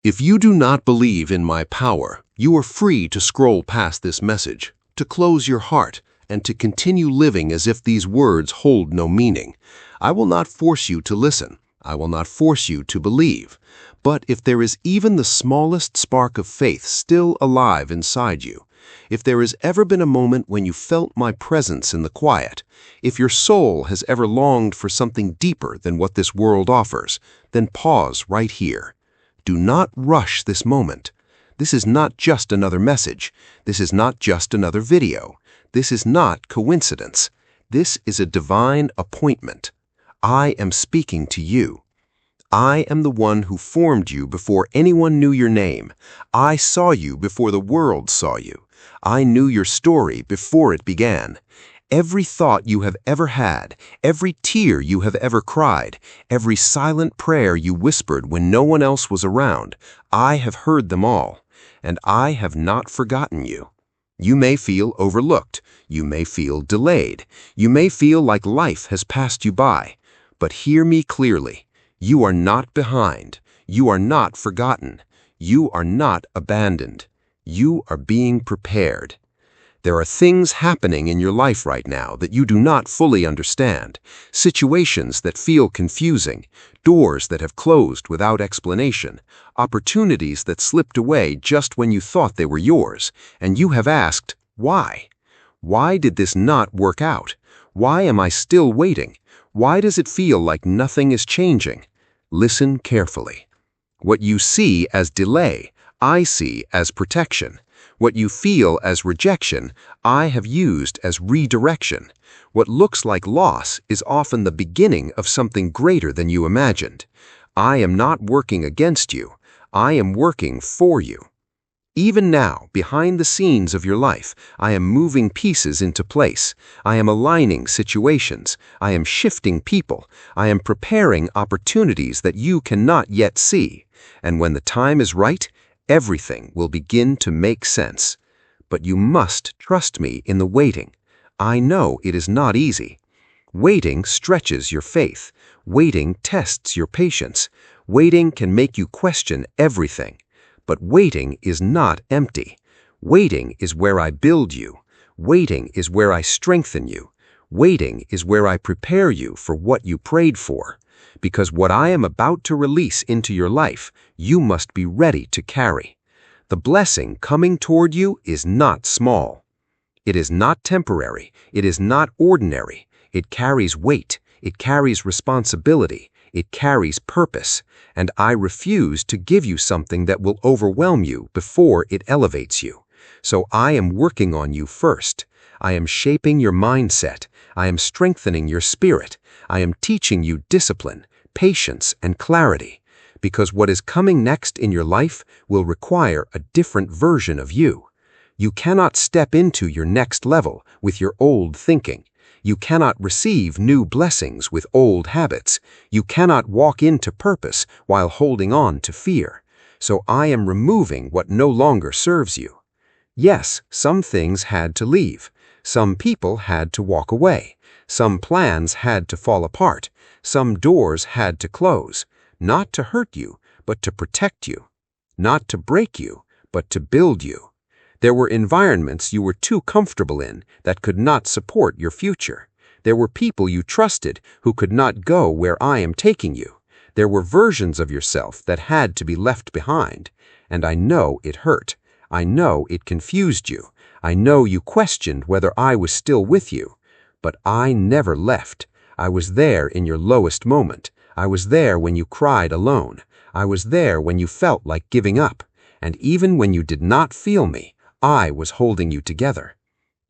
If you do not believe in my power, you are free to scroll past this message, to close your heart, and to continue living as if these words hold no meaning. I will not force you to listen. I will not force you to believe. But if there is even the smallest spark of faith still alive inside you, if there has ever been a moment when you felt my presence in the quiet, if your soul has ever longed for something deeper than what this world offers, then pause right here. Do not rush this moment. This is not just another message. This is not just another video. This is not coincidence. This is a divine appointment. I am speaking to you. I am the one who formed you before anyone knew your name. I saw you before the world saw you. I knew your story before it began. Every thought you have ever had, every tear you have ever cried, every silent prayer you whispered when no one else was around, I have heard them all, and I have not forgotten you. You may feel overlooked. You may feel delayed. You may feel like life has passed you by. But hear me clearly. You are not behind. You are not forgotten. You are not abandoned. You are being prepared. There are things happening in your life right now that you do not fully understand, situations that feel confusing, doors that have closed without explanation, opportunities that slipped away just when you thought they were yours, and you have asked, why? Why did this not work out? Why am I still waiting? Why does it feel like nothing is changing? Listen carefully. What you see as delay, I see as protection. What you feel as rejection, I have used as redirection. What looks like loss is often the beginning of something greater than you imagined. I am not working against you. I am working for you. Even now, behind the scenes of your life, I am moving pieces into place. I am aligning situations. I am shifting people. I am preparing opportunities that you cannot yet see. And when the time is right, everything will begin to make sense. But you must trust me in the waiting. I know it is not easy. Waiting stretches your faith. Waiting tests your patience. Waiting can make you question everything. But waiting is not empty. Waiting is where I build you. Waiting is where I strengthen you. Waiting is where I prepare you for what you prayed for. Because what I am about to release into your life, you must be ready to carry. The blessing coming toward you is not small. It is not temporary. It is not ordinary. It carries weight. It carries responsibility. It carries purpose. And I refuse to give you something that will overwhelm you before it elevates you. So I am working on you first. I am shaping your mindset. I am strengthening your spirit. I am teaching you discipline, patience, and clarity, because what is coming next in your life will require a different version of you. You cannot step into your next level with your old thinking. You cannot receive new blessings with old habits. You cannot walk into purpose while holding on to fear. So I am removing what no longer serves you. Yes, some things had to leave. Some people had to walk away. Some plans had to fall apart. Some doors had to close, not to hurt you, but to protect you. Not to break you, but to build you. There were environments you were too comfortable in that could not support your future. There were people you trusted who could not go where I am taking you. There were versions of yourself that had to be left behind. And I know it hurt. I know it confused you. I know you questioned whether I was still with you. But I never left. I was there in your lowest moment. I was there when you cried alone. I was there when you felt like giving up. And even when you did not feel me, I was holding you together.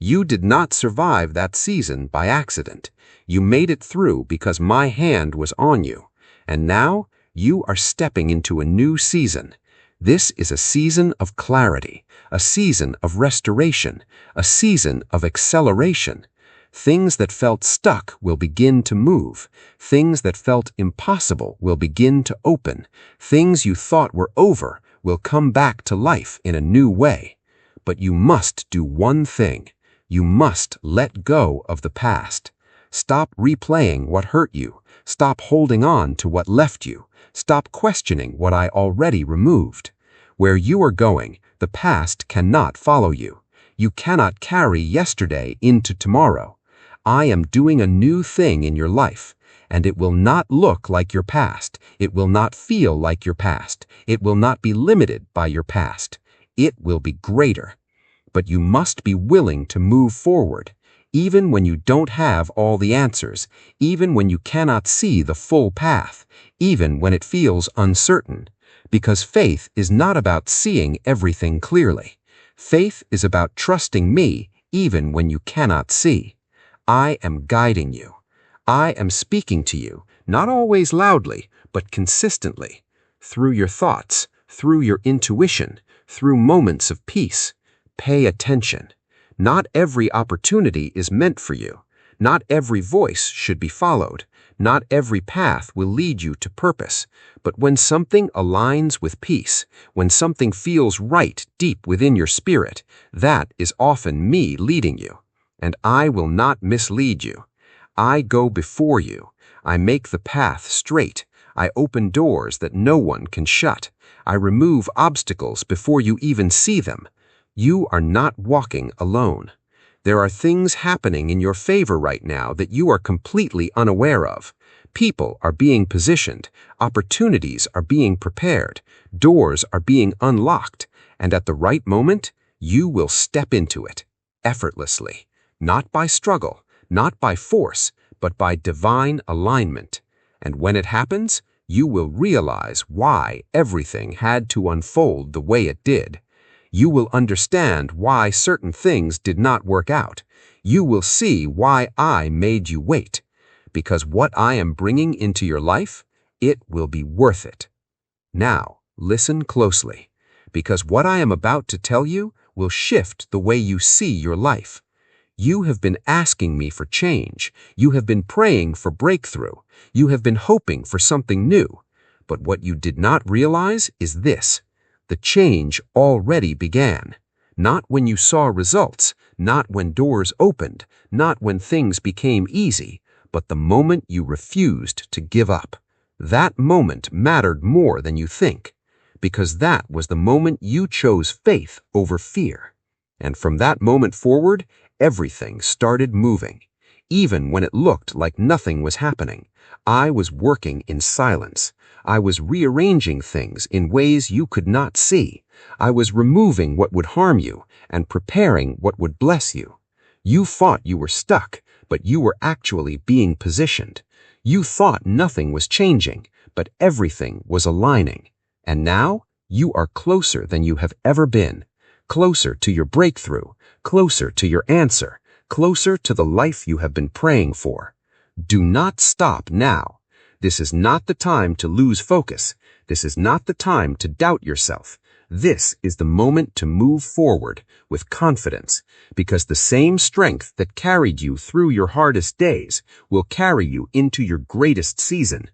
You did not survive that season by accident. You made it through because my hand was on you. And now you are stepping into a new season. This is a season of clarity, a season of restoration, a season of acceleration. Things that felt stuck will begin to move. Things that felt impossible will begin to open. Things you thought were over will come back to life in a new way. But you must do one thing. You must let go of the past. Stop replaying what hurt you. Stop holding on to what left you. Stop questioning what I already removed. Where you are going, the past cannot follow you. You cannot carry yesterday into tomorrow. I am doing a new thing in your life, and it will not look like your past. It will not feel like your past. It will not be limited by your past. It will be greater. But you must be willing to move forward, even when you don't have all the answers, even when you cannot see the full path, even when it feels uncertain. Because faith is not about seeing everything clearly. Faith is about trusting me even when you cannot see. I am guiding you. I am speaking to you, not always loudly, but consistently, through your thoughts, through your intuition, through moments of peace. Pay attention. Not every opportunity is meant for you. Not every voice should be followed. Not every path will lead you to purpose. But when something aligns with peace, when something feels right deep within your spirit, that is often me leading you. And I will not mislead you. I go before you. I make the path straight. I open doors that no one can shut. I remove obstacles before you even see them. You are not walking alone. There are things happening in your favor right now that you are completely unaware of. People are being positioned, opportunities are being prepared, doors are being unlocked, and at the right moment, you will step into it, effortlessly, not by struggle, not by force, but by divine alignment. And when it happens, you will realize why everything had to unfold the way it did. You will understand why certain things did not work out. You will see why I made you wait. Because what I am bringing into your life, it will be worth it. Now, listen closely, because what I am about to tell you will shift the way you see your life. You have been asking me for change. You have been praying for breakthrough. You have been hoping for something new. But what you did not realize is this. The change already began. Not when you saw results, not when doors opened, not when things became easy, but the moment you refused to give up. That moment mattered more than you think, because that was the moment you chose faith over fear. And from that moment forward, everything started moving. Even when it looked like nothing was happening, I was working in silence. I was rearranging things in ways you could not see. I was removing what would harm you and preparing what would bless you. You thought you were stuck, but you were actually being positioned. You thought nothing was changing, but everything was aligning. And now, you are closer than you have ever been. Closer to your breakthrough, closer to your answer, closer to the life you have been praying for. Do not stop now. This is not the time to lose focus. This is not the time to doubt yourself. This is the moment to move forward with confidence, because the same strength that carried you through your hardest days will carry you into your greatest season.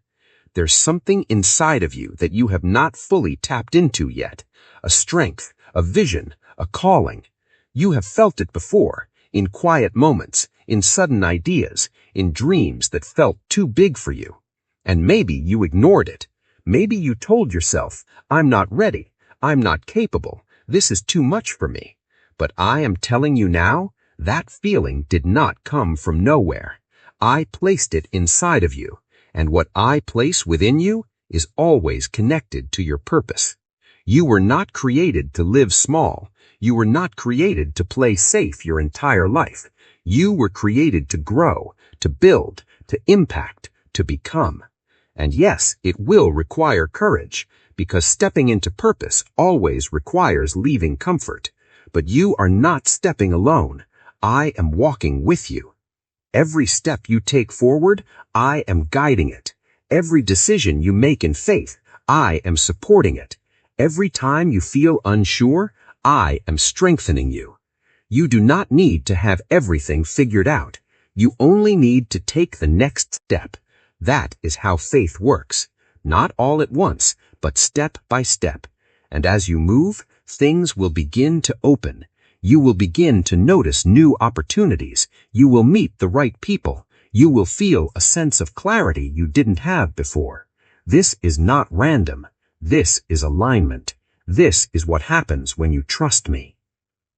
There's something inside of you that you have not fully tapped into yet, a strength, a vision, a calling. You have felt it before, in quiet moments, in sudden ideas, in dreams that felt too big for you. And maybe you ignored it. Maybe you told yourself, I'm not ready, I'm not capable, this is too much for me. But I am telling you now, that feeling did not come from nowhere. I placed it inside of you, and what I place within you is always connected to your purpose. You were not created to live small. You were not created to play safe your entire life. You were created to grow, to build, to impact, to become. And yes, it will require courage, because stepping into purpose always requires leaving comfort. But you are not stepping alone. I am walking with you. Every step you take forward, I am guiding it. Every decision you make in faith, I am supporting it. Every time you feel unsure, I am strengthening you. You do not need to have everything figured out. You only need to take the next step. That is how faith works. Not all at once, but step by step. And as you move, things will begin to open. You will begin to notice new opportunities. You will meet the right people. You will feel a sense of clarity you didn't have before. This is not random. This is alignment. This is what happens when you trust me.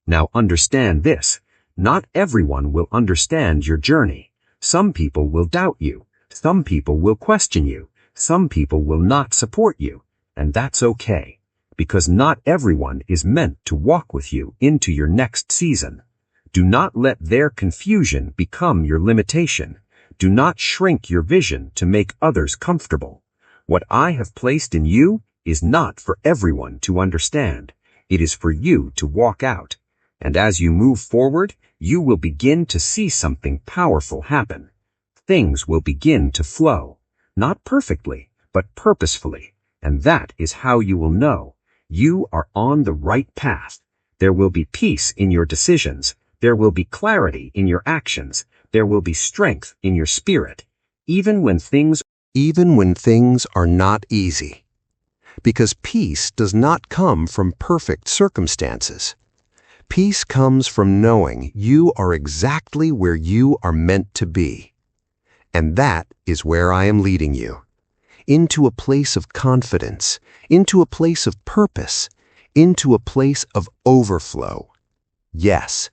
Now understand this. Not everyone will understand your journey. Some people will doubt you. Some people will question you. Some people will not support you. And that's okay, because not everyone is meant to walk with you into your next season. Do not let their confusion become your limitation. Do not shrink your vision to make others comfortable. What I have placed in you is not for everyone to understand. It is for you to walk out. And as you move forward, you will begin to see something powerful happen. Things will begin to flow, not perfectly, but purposefully. And that is how you will know you are on the right path. There will be peace in your decisions. There will be clarity in your actions. There will be strength in your spirit, even when things are not easy. Because peace does not come from perfect circumstances. Peace comes from knowing you are exactly where you are meant to be. And that is where I am leading you. Into a place of confidence, into a place of purpose, into a place of overflow. Yes,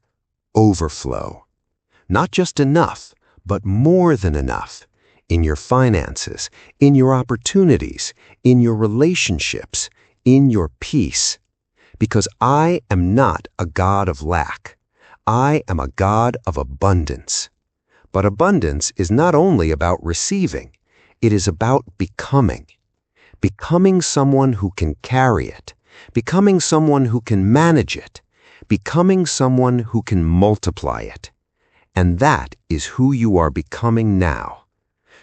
overflow. Not just enough, but more than enough. In your finances, in your opportunities, in your relationships, in your peace. Because I am not a God of lack. I am a God of abundance. But abundance is not only about receiving. It is about becoming. Becoming someone who can carry it. Becoming someone who can manage it. Becoming someone who can multiply it. And that is who you are becoming now.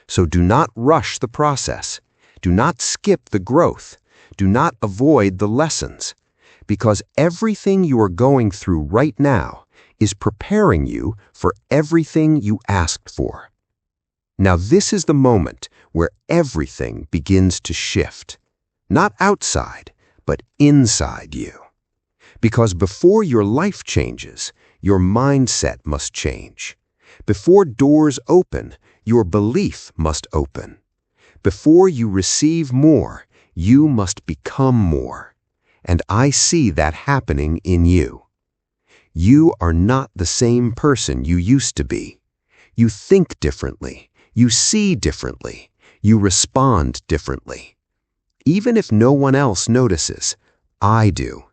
So do not rush the process. Do not skip the growth. Do not avoid the lessons. Because everything you are going through right now is preparing you for everything you asked for. Now this is the moment where everything begins to shift. Not outside, but inside you. Because before your life changes, your mindset must change. Before doors open, your belief must open. Before you receive more, you must become more. And I see that happening in you. You are not the same person you used to be. You think differently. You see differently. You respond differently. Even if no one else notices, I do.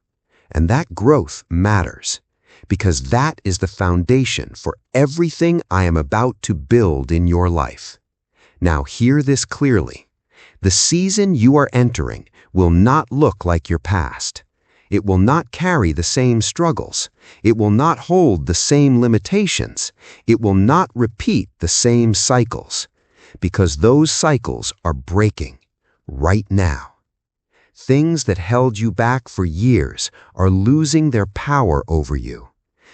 And that growth matters, because that is the foundation for everything I am about to build in your life. Now hear this clearly. The season you are entering will not look like your past. It will not carry the same struggles. It will not hold the same limitations. It will not repeat the same cycles, because those cycles are breaking right now. Things that held you back for years are losing their power over you.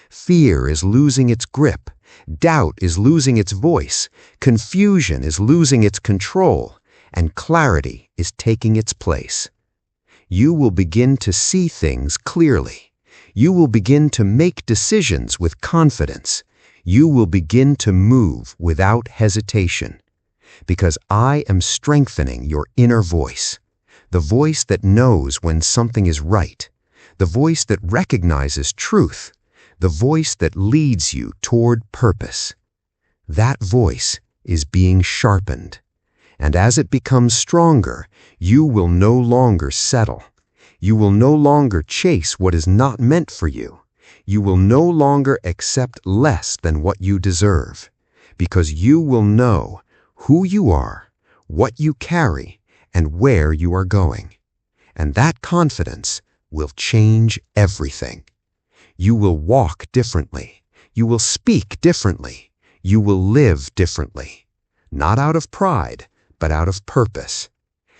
Fear is losing its grip. Doubt is losing its voice. Confusion is losing its control. And clarity is taking its place. You will begin to see things clearly. You will begin to make decisions with confidence. You will begin to move without hesitation. Because I am strengthening your inner voice. The voice that knows when something is right. The voice that recognizes truth. The voice that leads you toward purpose. That voice is being sharpened. And as it becomes stronger, you will no longer settle. You will no longer chase what is not meant for you. You will no longer accept less than what you deserve, because you will know who you are, what you carry, and where you are going. And that confidence will change everything. You will walk differently. You will speak differently. You will live differently. Not out of pride, but out of purpose.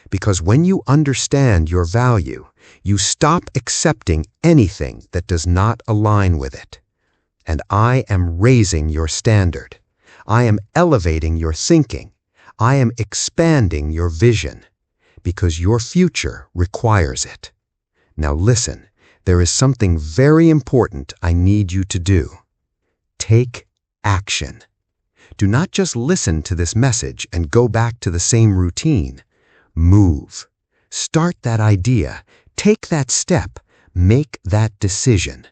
Because when you understand your value, you stop accepting anything that does not align with it. And I am raising your standard. I am elevating your thinking. I am expanding your vision. Because your future requires it. Now listen, there is something very important I need you to do. Take action. Do not just listen to this message and go back to the same routine. Move. Start that idea. Take that step. Make that decision.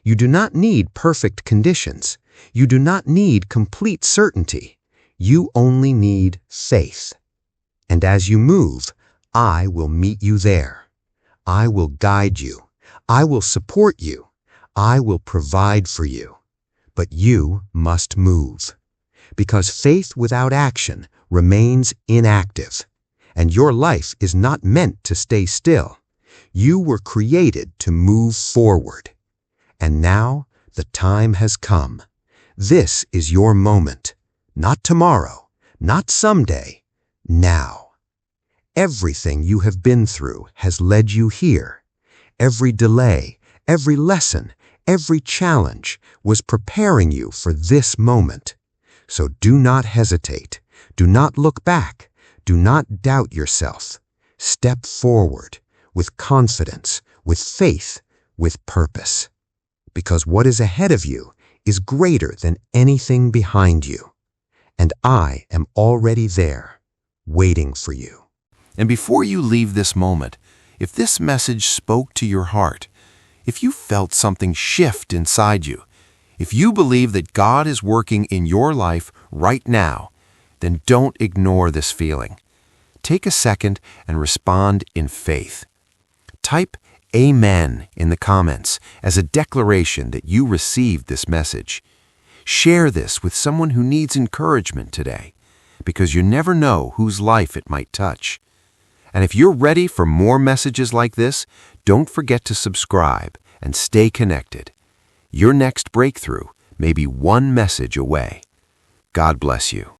You do not need perfect conditions. You do not need complete certainty. You only need faith. And as you move, I will meet you there. I will guide you. I will support you. I will provide for you. But you must move. Because faith without action remains inactive. And your life is not meant to stay still. You were created to move forward. And now the time has come. This is your moment. Not tomorrow, not someday, now. Everything you have been through has led you here. Every delay, every lesson, every challenge was preparing you for this moment. So do not hesitate. Do not look back. Do not doubt yourself. Step forward with confidence, with faith, with purpose. Because what is ahead of you is greater than anything behind you. And I am already there, waiting for you. And before you leave this moment, if this message spoke to your heart, if you felt something shift inside you, if you believe that God is working in your life right now, then don't ignore this feeling. Take a second and respond in faith. Type Amen in the comments as a declaration that you received this message. Share this with someone who needs encouragement today, because you never know whose life it might touch. And if you're ready for more messages like this, don't forget to subscribe and stay connected. Your next breakthrough may be one message away. God bless you.